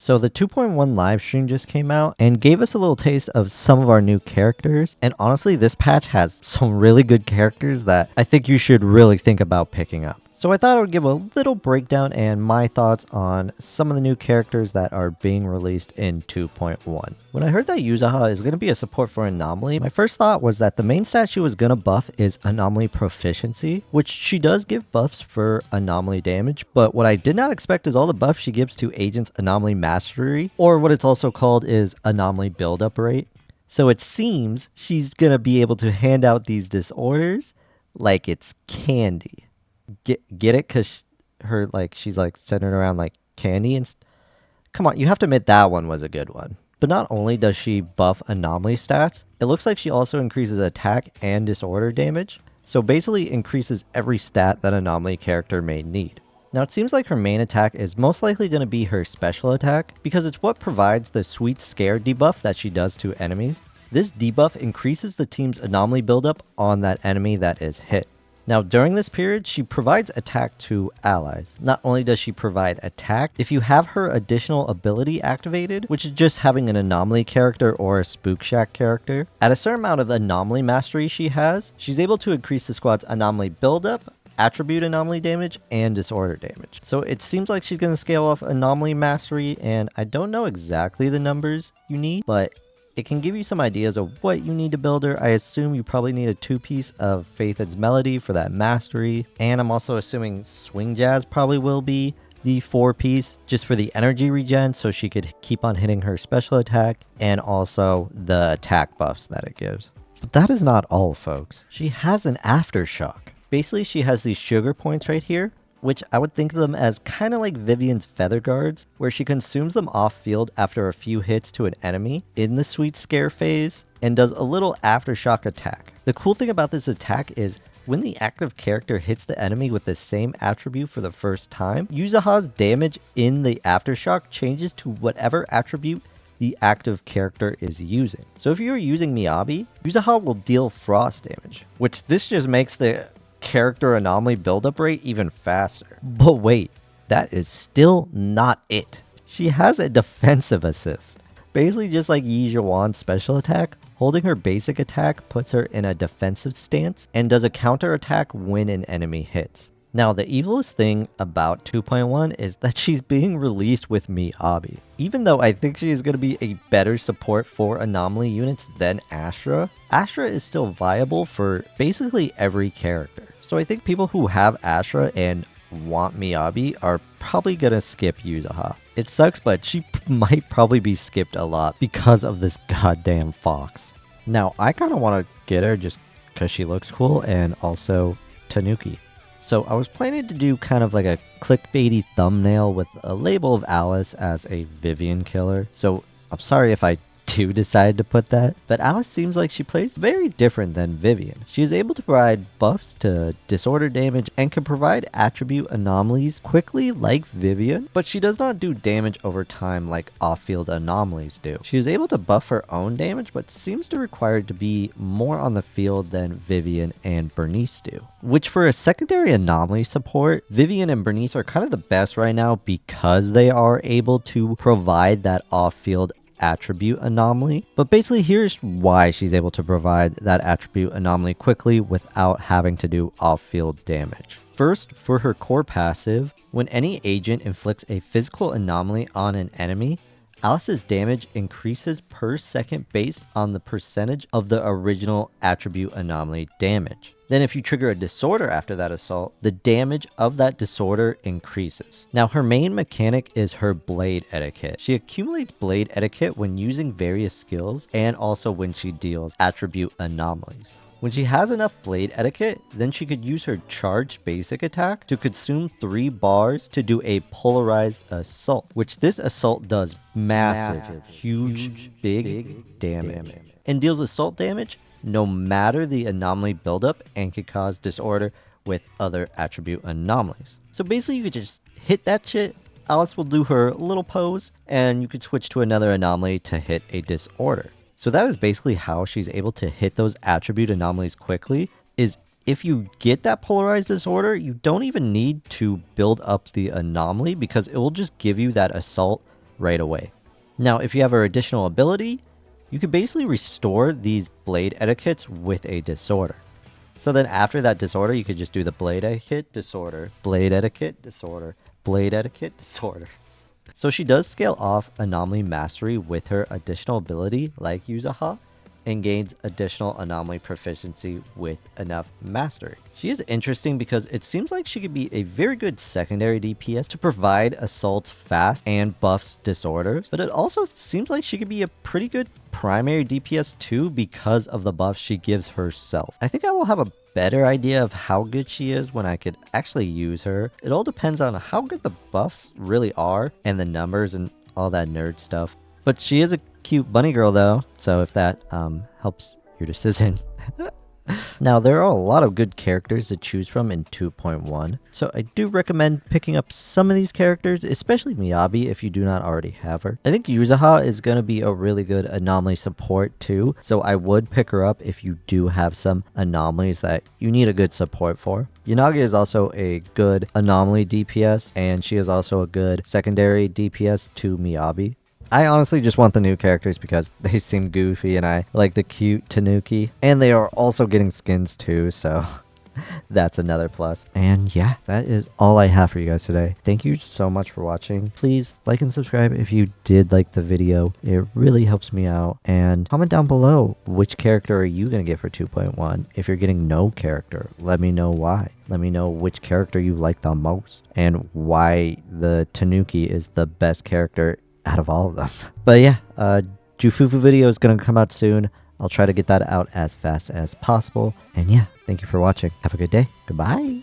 So the 2.1 live stream just came out and gave us a little taste of some of our new characters. And honestly, this patch has some really good characters that I think you should really think about picking up. So I thought I would give a little breakdown and my thoughts on some of the new characters that are being released in 2.1. When I heard that Yuzuha is going to be a support for Anomaly, my first thought was that the main stat she was going to buff is Anomaly Proficiency, which she does give buffs for Anomaly damage, but what I did not expect is all the buffs she gives to Agent's Anomaly Mastery, or what it's also called is Anomaly Buildup Rate. So it seems she's going to be able to hand out these disorders like it's candy. Get it? Because she's like centered around like candy and come on, you have to admit that one was a good one. But not only does she buff anomaly stats, it looks like she also increases attack and disorder damage. So basically increases every stat that anomaly character may need. Now it seems like her main attack is most likely going to be her special attack because it's what provides the sweet scare debuff that she does to enemies. This debuff increases the team's anomaly buildup on that enemy that is hit. Now, during this period, she provides attack to allies. Not only does she provide attack, if you have her additional ability activated, which is just having an anomaly character or a spook shack character, at a certain amount of anomaly mastery she has, she's able to increase the squad's anomaly buildup, attribute anomaly damage, and disorder damage. So it seems like she's going to scale off anomaly mastery, and I don't know exactly the numbers you need, but it can give you some ideas of what you need to build her. I assume you probably need a 2-piece of Faithed's Melody for that mastery. And I'm also assuming Swing Jazz probably will be the 4-piece just for the energy regen so she could keep on hitting her special attack and also the attack buffs that it gives. But that is not all, folks. She has an aftershock. Basically, she has these sugar points right here, which I would think of them as kind of like Vivian's Feather Guards, where she consumes them off field after a few hits to an enemy in the Sweet Scare phase, and does a little aftershock attack. The cool thing about this attack is when the active character hits the enemy with the same attribute for the first time, Yuzuha's damage in the aftershock changes to whatever attribute the active character is using. So if you're using Miyabi, Yuzuha will deal frost damage, which this just makes the character anomaly buildup rate even faster. But wait, that is still not it. She has a defensive assist. Basically just like Yi Zhawan's special attack, holding her basic attack puts her in a defensive stance and does a counter attack when an enemy hits. Now the evilest thing about 2.1 is that she's being released with Miyabi. Even though I think she is going to be a better support for anomaly units than Astra, Astra is still viable for basically every character. So I think people who have Astra and want Miyabi are probably going to skip Yuzuha. It sucks, but she might probably be skipped a lot because of this goddamn fox. Now I kind of want to get her just because she looks cool, and also Tanuki. So I was planning to do kind of like a clickbaity thumbnail with a label of Alice as a Vivian killer. So I'm sorry if I do decide to put that, but Alice seems like she plays very different than Vivian. She is able to provide buffs to disorder damage and can provide attribute anomalies quickly like Vivian, but she does not do damage over time like off-field anomalies do. She is able to buff her own damage, but seems to require to be more on the field than Vivian and Bernice do. Which for a secondary anomaly support, Vivian and Bernice are kind of the best right now because they are able to provide that off-field attribute anomaly. But basically here's why she's able to provide that attribute anomaly quickly without having to do off-field damage. First, for her core passive, when any agent inflicts a physical anomaly on an enemy, Alice's damage increases per second based on the percentage of the original attribute anomaly damage. Then if you trigger a disorder after that assault, the damage of that disorder increases. Now her main mechanic is her blade etiquette. She accumulates blade etiquette when using various skills and also when she deals attribute anomalies. When she has enough blade etiquette, then she could use her charged basic attack to consume 3 bars to do a polarized assault, which this assault does massive, huge, big damage. And deals assault damage no matter the anomaly buildup and can cause disorder with other attribute anomalies. So basically you could just hit that shit, Alice will do her little pose, and you could switch to another anomaly to hit a disorder. So that is basically how she's able to hit those attribute anomalies quickly, is if you get that polarized disorder, you don't even need to build up the anomaly because it will just give you that assault right away. Now, if you have her additional ability, you could basically restore these blade etiquettes with a disorder. So then after that disorder, you could just do the blade etiquette, disorder, blade etiquette, disorder, blade etiquette, disorder. So she does scale off anomaly mastery with her additional ability like Yuzuha, and gains additional anomaly proficiency with enough mastery. She is interesting because it seems like she could be a very good secondary DPS to provide assaults fast and buffs disorders, but it also seems like she could be a pretty good primary DPS too because of the buffs she gives herself. I think I will have a better idea of how good she is when I could actually use her. It all depends on how good the buffs really are and the numbers and all that nerd stuff. But she is a cute bunny girl though, so if that helps your decision. Now, there are a lot of good characters to choose from in 2.1, so I do recommend picking up some of these characters, especially Miyabi if you do not already have her. I think Yuzuha is going to be a really good anomaly support too, so I would pick her up if you do have some anomalies that you need a good support for. Yanagi is also a good anomaly DPS, and she is also a good secondary DPS to Miyabi. I honestly just want the new characters because they seem goofy and I like the cute Tanuki. And they are also getting skins too, so that's another plus. And yeah, that is all I have for you guys today. Thank you so much for watching. Please like and subscribe if you did like the video. It really helps me out. And comment down below which character are you going to get for 2.1. If you're getting no character, let me know why. Let me know which character you like the most and why the Tanuki is the best character out of all of them. But yeah, Jufufu video is going to come out soon. I'll try to get that out as fast as possible. And yeah, thank you for watching. Have a good day. Goodbye.